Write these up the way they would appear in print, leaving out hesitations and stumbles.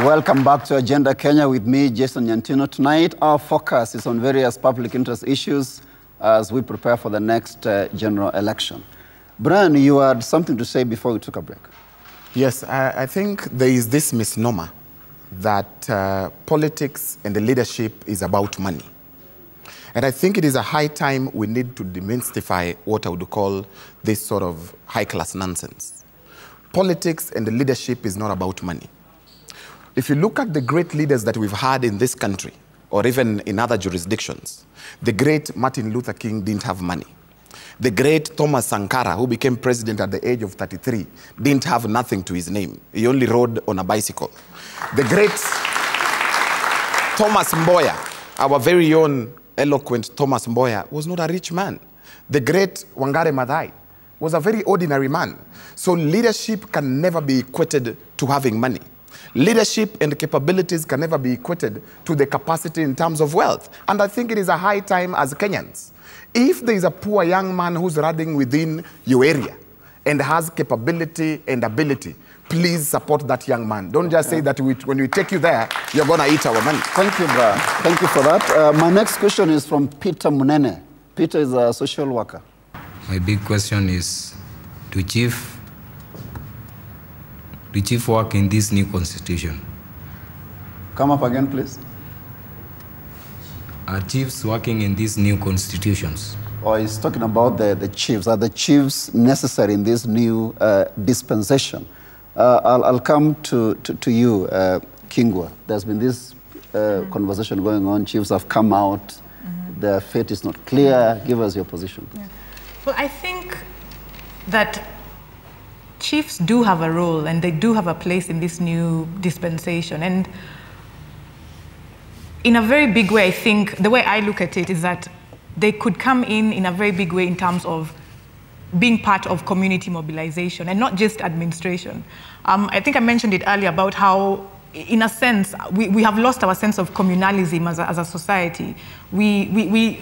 Welcome back to Agenda Kenya with me, Jason Nyantino. Tonight, our focus is on various public interest issues as we prepare for the next general election. Brian, you had something to say before we took a break. Yes, I think there is this misnomer that politics and the leadership is about money. And I think it is a high time we need to demystify what I would call this sort of high-class nonsense. Politics and the leadership is not about money. If you look at the great leaders that we've had in this country, or even in other jurisdictions, the great Martin Luther King didn't have money. The great Thomas Sankara, who became president at the age of 33, didn't have nothing to his name. He only rode on a bicycle. The great Thomas Mboya, our very own eloquent Thomas Mboya, was not a rich man. The great Wangari Maathai was a very ordinary man. So leadership can never be equated to having money. Leadership and capabilities can never be equated to the capacity in terms of wealth. And I think it is a high time as Kenyans. If there is a poor young man who's running within your area and has capability and ability, please support that young man. Don't just say that when we take you there, you're going to eat our money. Thank you, Brian. Thank you for that. My next question is from Peter Munene. Peter is a social worker. My big question is, do Chief work in this new constitution? Come up again, please. Are chiefs working in these new constitutions? Or he's talking about the chiefs. Are the chiefs necessary in this new dispensation? I'll come to you, Kingwa. There's been this conversation going on. Chiefs have come out. Their fate is not clear. Give us your position, please. Yeah. Well, I think that chiefs do have a role and they do have a place in this new dispensation. And in a very big way, I think, the way I look at it is that they could come in a very big way in terms of being part of community mobilization and not just administration. I think I mentioned it earlier about how, in a sense, we have lost our sense of communalism as a society. The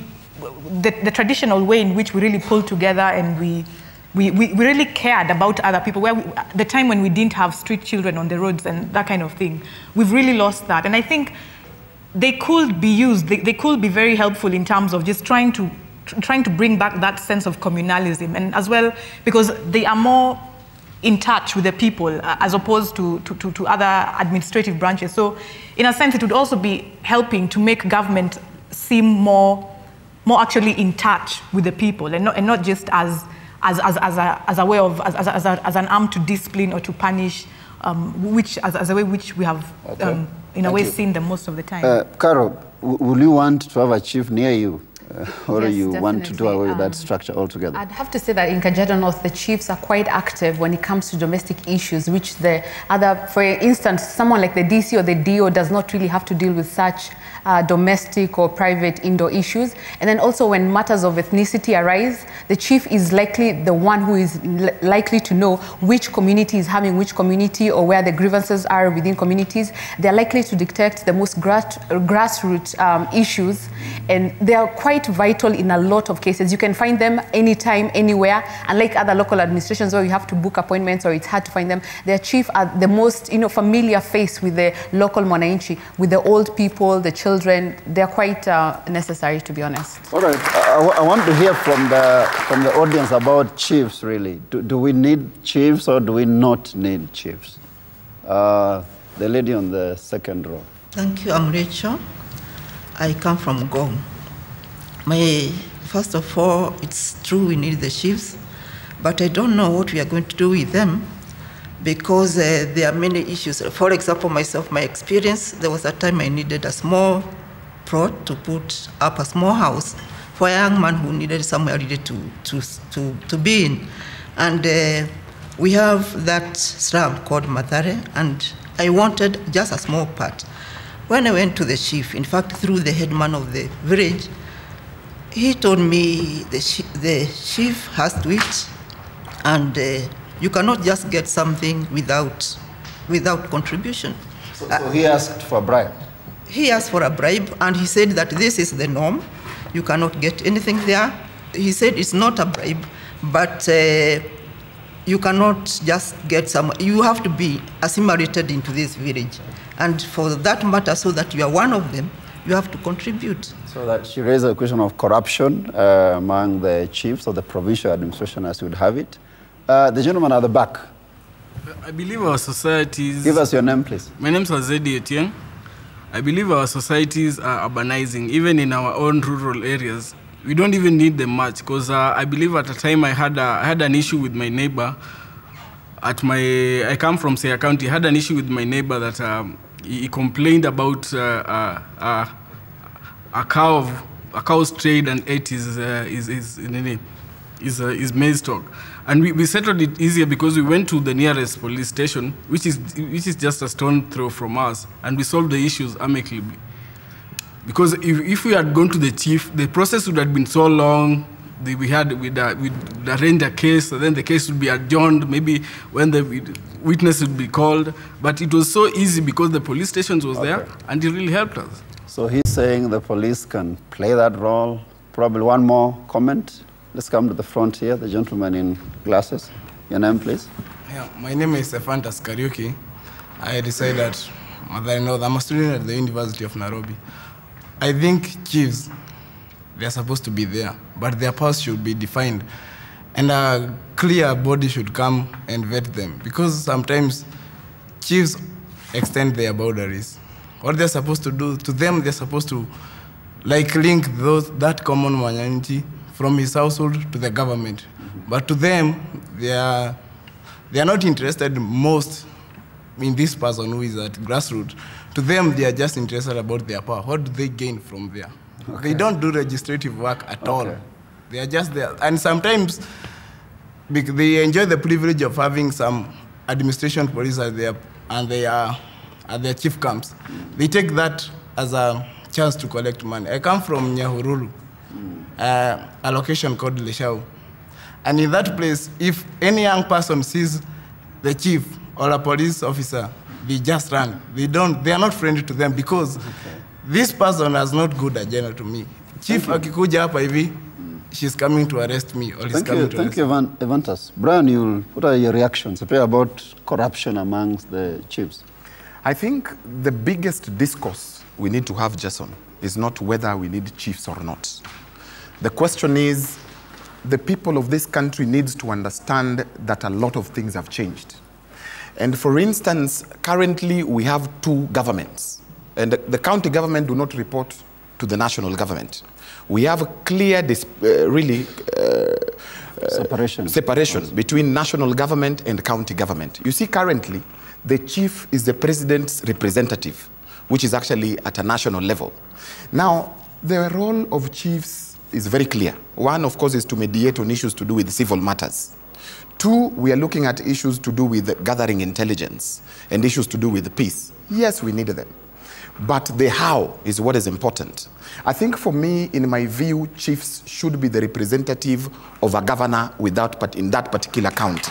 traditional way in which we really pull together and we really cared about other people, the time when we didn't have street children on the roads and that kind of thing, we've really lost that. And I think they could be used, they could be very helpful in terms of just trying to bring back that sense of communalism, and as well because they are more in touch with the people as opposed to other administrative branches. So in a sense, it would also be helping to make government seem more actually in touch with the people and not just as a way of, as an arm to discipline or to punish, as a way which we have in a way seen them most of the time. Carol, will you want to have a chief near you? Or yes, you definitely. Want to do away with that structure altogether? I'd have to say that in Kajiado North, the chiefs are quite active when it comes to domestic issues, which the other, for instance, someone like the DC or the DO does not really have to deal with such domestic or private indoor issues. And then also when matters of ethnicity arise, the chief is likely the one who is likely to know which community is having which community or where the grievances are within communities. They're likely to detect the most grassroots issues, and they are quite vital in a lot of cases. You can find them anytime, anywhere. Unlike other local administrations where you have to book appointments or it's hard to find them, their chief are the most familiar face with the local mwananchi, with the old people, the children. They're quite necessary, to be honest. All right. I want to hear from the audience about chiefs, really. Do we need chiefs or do we not need chiefs? The lady on the second row. Thank you. I'm Rachel. I come from Gong. First of all, it's true we need the chiefs, but I don't know what we are going to do with them because there are many issues. For example, myself, my experience, there was a time I needed a small plot to put up a small house for a young man who needed somewhere really to be in. And we have that slum called Mathare, and I wanted just a small part. When I went to the chief, in fact, through the headman of the village, he told me the chief has to eat, and you cannot just get something without contribution. So he asked for a bribe? He asked for a bribe, and he said that this is the norm. You cannot get anything there. He said it's not a bribe, but you cannot just get some. You have to be assimilated into this village. And for that matter, so that you are one of them, you have to contribute. So that she raised a question of corruption among the chiefs of the provincial administration, as you would have it. The gentleman at the back. I believe our societies... Give us your name, please. My name is Azedi Etienne. I believe our societies are urbanizing, even in our own rural areas. We don't even need them much, because I believe at a time I had an issue with my neighbor. I come from Siaya County. I had an issue with my neighbor that he complained about a cow strayed and ate his maize stalk. And we settled it easier because we went to the nearest police station, which is just a stone throw from us, and we solved the issues amicably. Because if we had gone to the chief, the process would have been so long. We'd arrange a case, and then the case would be adjourned, maybe when the witness would be called. But it was so easy because the police stations was there, and it really helped us. So he's saying the police can play that role. Probably one more comment. Let's come to the front here, the gentleman in glasses. Your name, please. Yeah, my name is Ephantus Kariuki. I reside at Mathare North. I'm a student at the University of Nairobi. I think chiefs, they're supposed to be there, but their powers should be defined. And a clear body should come and vet them, because sometimes chiefs extend their boundaries. What they're supposed to do, to them, they're supposed to link that common humanity from his household to the government. But to them, they are not interested most in this person who is at grassroots. To them, they are just interested about their power. What do they gain from there? Okay. They don't do legislative work at all. They are just there. And sometimes they enjoy the privilege of having some administration police at their chief camps. They take that as a chance to collect money. I come from Nyahururu, a location called Leshau. And in that place, if any young person sees the chief or a police officer, they just run. They are not friendly to them, because this person has not good agenda to me. Chief akikuja hapa hivi, she's coming to arrest me, or he's coming to arrest me. Thank you, Ephantus. Brian, what are your reactions about corruption amongst the chiefs? I think the biggest discourse we need to have, Jason, is not whether we need chiefs or not. The question is, the people of this country needs to understand that a lot of things have changed. And for instance, currently we have two governments, and the county government do not report to the national government. We have a clear, separation between national government and county government. You see, currently, the chief is the president's representative, which is actually at a national level. Now, the role of chiefs is very clear. One, of course, is to mediate on issues to do with civil matters. Two, we are looking at issues to do with gathering intelligence and issues to do with peace. Yes, we need them. But the how is what is important. I think for me, in my view, chiefs should be the representative of a governor in that particular county.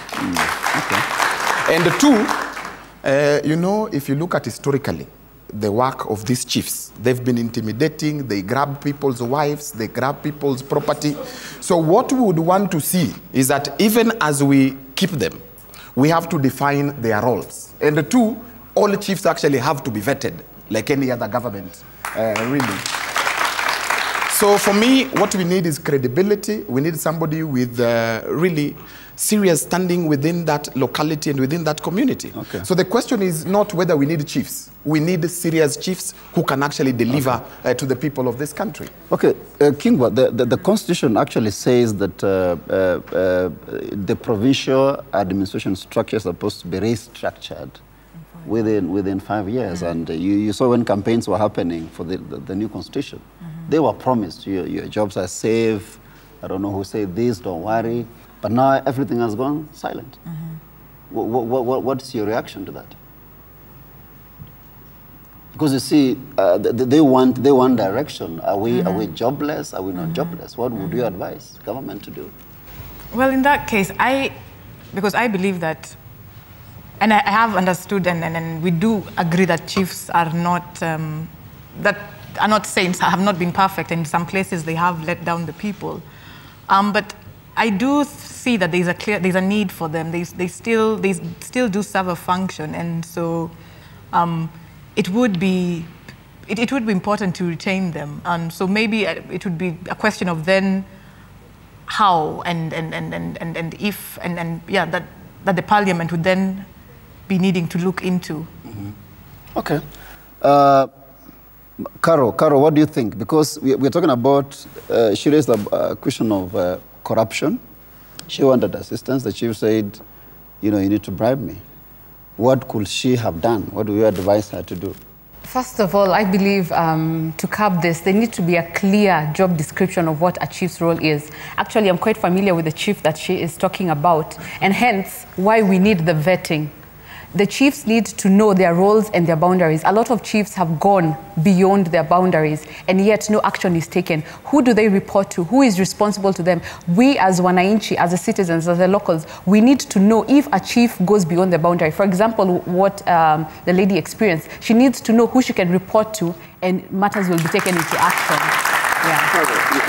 And two, you know, if you look at historically, the work of these chiefs, they've been intimidating, they grab people's wives, they grab people's property. So what we would want to see is that even as we keep them, we have to define their roles. And two, all chiefs actually have to be vetted, like any other government, really. So for me, what we need is credibility. We need somebody with really serious standing within that locality and within that community. So the question is not whether we need chiefs. We need serious chiefs who can actually deliver to the people of this country. Kingwa, the Constitution actually says that the provincial administration structure is supposed to be restructured within 5 years. And you saw when campaigns were happening for the new Constitution, they were promised your jobs are safe. I don't know who said this, don't worry. But now everything has gone silent. What is your reaction to that? Because you see, they want direction. Are we jobless? Are we not jobless? What would you advise government to do? Well, in that case, because I believe that, and I have understood, and we do agree that chiefs are not saints, have not been perfect. In some places, they have let down the people. But I do see that there's a need for them. They still do serve a function, and so it would be important to retain them. And so maybe it would be a question of then how and if that the parliament would then be needing to look into. Okay. Caro, what do you think? Because we're talking about, she raised a question of corruption. She wanted assistance. The chief said, you need to bribe me. What could she have done? What do you advise her to do? First of all, I believe to curb this, there needs to be a clear job description of what a chief's role is. Actually, I'm quite familiar with the chief that she is talking about, and hence why we need the vetting. The chiefs need to know their roles and their boundaries. A lot of chiefs have gone beyond their boundaries, and yet no action is taken. Who do they report to? Who is responsible to them? We as Wananchi, as the citizens, as the locals, we need to know if a chief goes beyond the boundary. For example, what the lady experienced, she needs to know who she can report to, and matters will be taken into action. Yeah.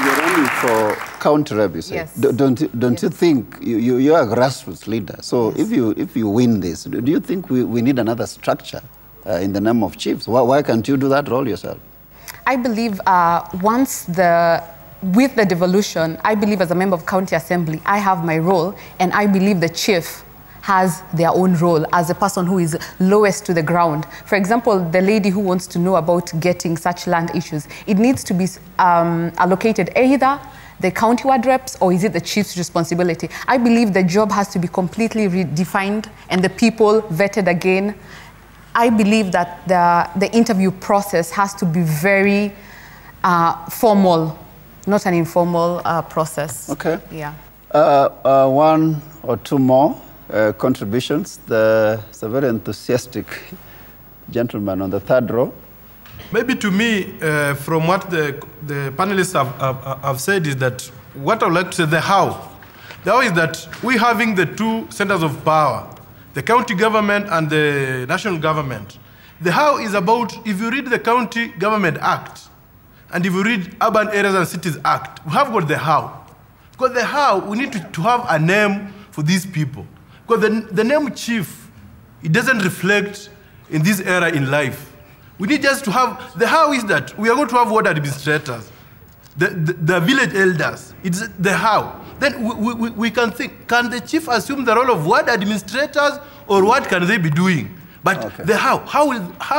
You're running for county rep, you say. Yes. Don't you think you're a grassroots leader? So Yes. if you win this, do you think we need another structure in the name of chiefs? Why can't you do that role yourself? I believe with the devolution, I believe as a member of county assembly, I have my role, and I believe the chief has their own role as a person who is lowest to the ground. For example, the lady who wants to know about getting such land issues, it needs to be allocated either the county ward reps, or is it the chief's responsibility? I believe the job has to be completely redefined and the people vetted again. I believe that the interview process has to be very formal, not an informal process. Okay. Yeah. One or two more contributions. It's a very enthusiastic gentleman on the third row. Maybe to me, from what the panelists have said, is that what I would like to say, the how. The how is that we're having the two centers of power, the county government and the national government. The how is about, if you read the County Government Act, and if you read Urban Areas and Cities Act, we have got the how. Because the how, we need to have a name for these people. Because the name chief, it doesn't reflect in this era in life. We need just to have, the how is that we are going to have ward administrators, the village elders. It's the how. Then we can think, can the chief assume the role of ward administrators, or what can they be doing? But okay. The how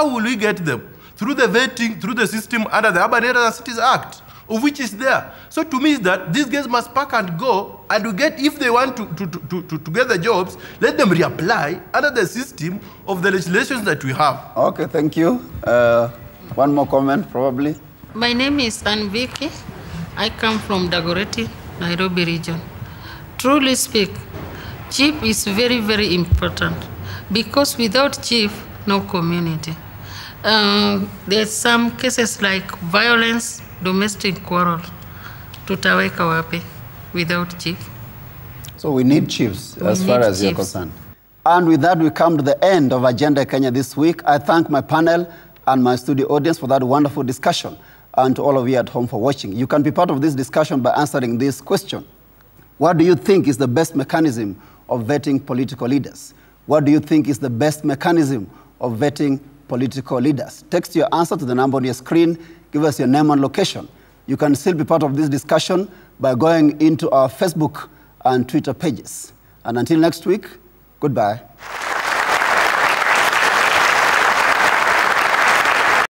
will we get them? Through the vetting, through the system under the Urban Areas and Cities Act, of which is there. So to me is that these guys must pack and go, and we get, if they want to get the jobs, let them reapply under the system of the legislations that we have. Okay, thank you. One more comment, probably. My name is Ann Vicky. I come from Dagoretti, Nairobi region. Truly speak, chief is very, very important, because without chief, no community. There's some cases like violence, domestic quarrel. Tutaweka wapi without chief? So we need chiefs as far as you're concerned. And with that, we come to the end of Agenda Kenya this week. I thank my panel and my studio audience for that wonderful discussion, and to all of you at home for watching. You can be part of this discussion by answering this question. What do you think is the best mechanism of vetting political leaders? What do you think is the best mechanism of vetting political leaders? Text your answer to the number on your screen. Give us your name and location. You can still be part of this discussion by going into our Facebook and Twitter pages. And until next week, goodbye.